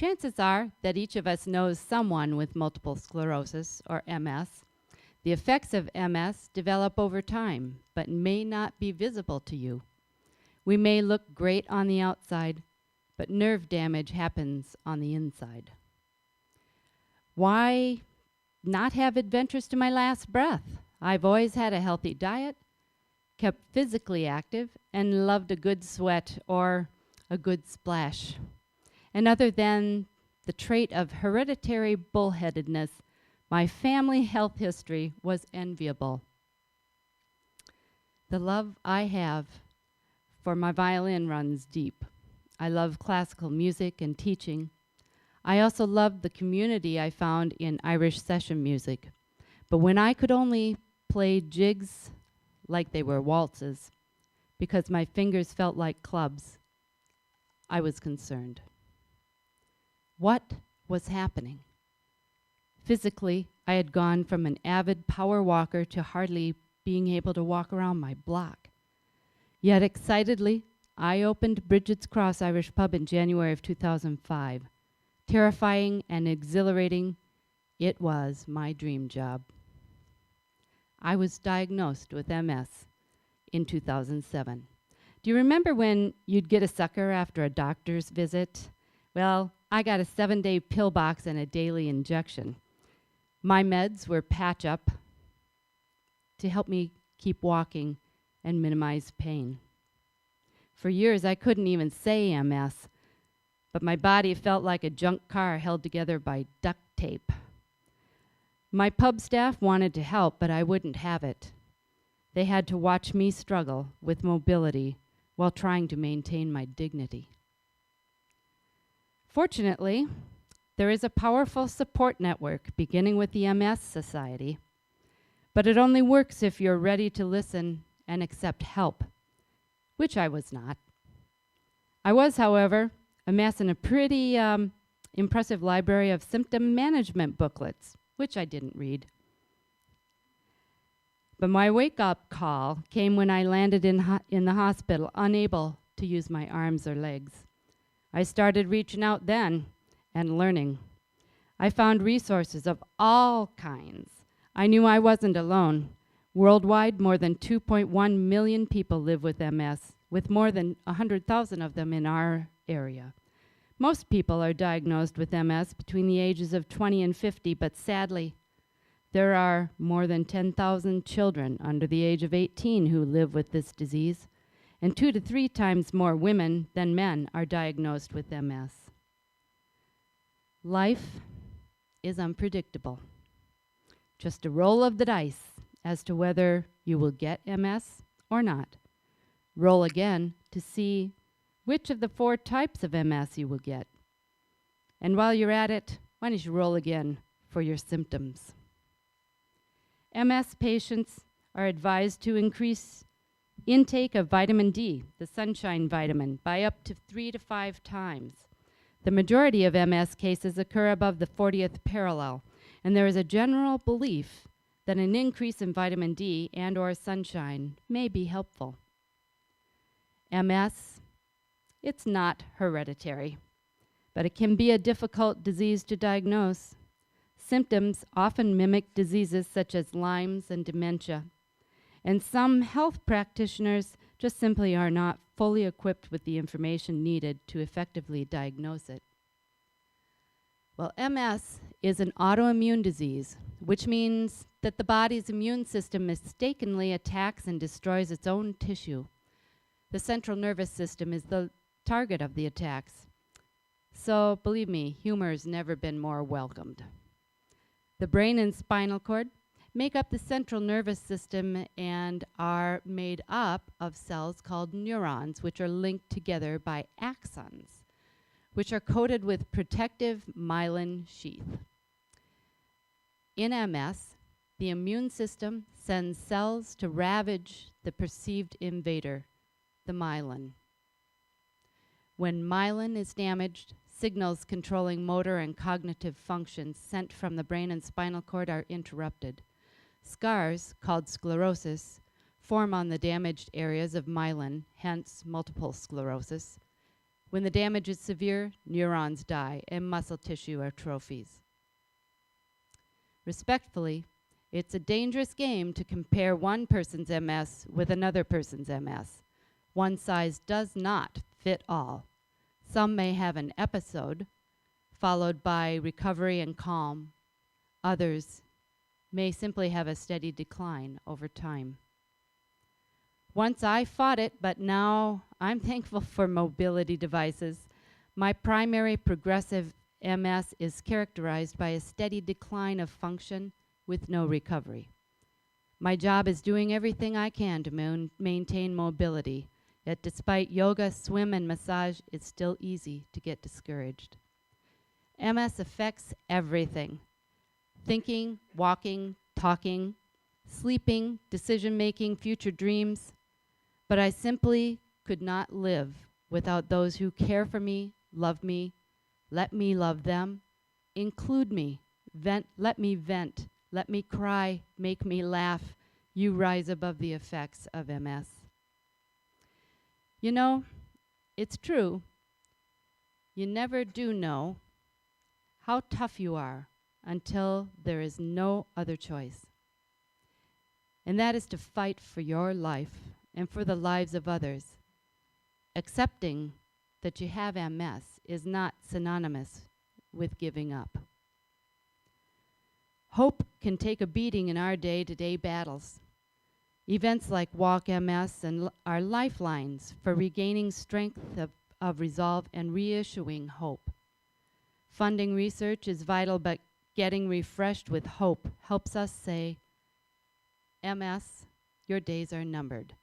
Chances are that each of us knows someone with multiple sclerosis or MS. The effects of MS develop over time, but may not be visible to you. We may look great on the outside, but nerve damage happens on the inside. Why not have adventures to my last breath? I've always had a healthy diet, kept physically active, and loved a good sweat or a good splash. And other than the trait of hereditary bullheadedness, my family health history was enviable. The love I have for my violin runs deep. I love classical music and teaching. I also loved the community I found in Irish session music. But when I could only play jigs like they were waltzes because my fingers felt like clubs, I was concerned. What was happening? Physically, I had gone from an avid power walker to hardly being able to walk around my block. Yet excitedly, I opened Bridget's Cross Irish Pub in January of 2005. Terrifying and exhilarating, it was my dream job. I was diagnosed with MS in 2007. Do you remember when you'd get a sucker after a doctor's visit? Well, I got a 7-day pill box and a daily injection. My meds were patch up to help me keep walking and minimize pain. For years, I couldn't even say MS, but my body felt like a junk car held together by duct tape. My pub staff wanted to help, but I wouldn't have it. They had to watch me struggle with mobility while trying to maintain my dignity. Fortunately, there is a powerful support network beginning with the MS Society, but it only works if you're ready to listen and accept help, which I was not. I was, however, amassing a pretty impressive library of symptom management booklets, which I didn't read. But my wake-up call came when I landed in the hospital, unable to use my arms or legs. I started reaching out then and learning. I found resources of all kinds. I knew I wasn't alone. Worldwide, more than 2.1 million people live with MS, with more than 100,000 of them in our area. Most people are diagnosed with MS between the ages of 20 and 50, but sadly, there are more than 10,000 children under the age of 18 who live with this disease, and 2 to 3 times more women than men are diagnosed with MS. Life is unpredictable. Just a roll of the dice as to whether you will get MS or not. Roll again to see which of the 4 types of MS you will get. And while you're at it, why don't you roll again for your symptoms? MS patients are advised to increase intake of vitamin D, the sunshine vitamin, by up to 3 to 5 times. The majority of MS cases occur above the 40th parallel, and there is a general belief that an increase in vitamin D and or sunshine may be helpful. MS, it's not hereditary, but it can be a difficult disease to diagnose. Symptoms often mimic diseases such as Lyme's and dementia, and some health practitioners just simply are not fully equipped with the information needed to effectively diagnose it. Well, MS is an autoimmune disease, which means that the body's immune system mistakenly attacks and destroys its own tissue. The central nervous system is the target of the attacks. So, believe me, humor has never been more welcomed. The brain and spinal cord make up the central nervous system and are made up of cells called neurons, which are linked together by axons, which are coated with protective myelin sheath. In MS, the immune system sends cells to ravage the perceived invader, the myelin. When myelin is damaged, signals controlling motor and cognitive functions sent from the brain and spinal cord are interrupted. Scars, called sclerosis, form on the damaged areas of myelin, hence multiple sclerosis. When the damage is severe, neurons die and muscle tissue atrophies. Respectfully, it's a dangerous game to compare one person's MS with another person's MS. One size does not fit all. Some may have an episode, followed by recovery and calm. Others may simply have a steady decline over time. Once I fought it, but now I'm thankful for mobility devices. My primary progressive MS is characterized by a steady decline of function with no recovery. My job is doing everything I can to maintain mobility, yet despite yoga, swim, and massage, it's still easy to get discouraged. MS affects everything: thinking, walking, talking, sleeping, decision-making, future dreams. But I simply could not live without those who care for me, love me, let me love them, include me, let me vent, let me cry, make me laugh. You rise above the effects of MS. You know, it's true. You never do know how tough you are until there is no other choice. And that is to fight for your life and for the lives of others. Accepting that you have MS is not synonymous with giving up. Hope can take a beating in our day-to-day battles. Events like Walk MS are lifelines for regaining strength of resolve and reissuing hope. Funding research is vital, but getting refreshed with hope helps us say, MS, your days are numbered.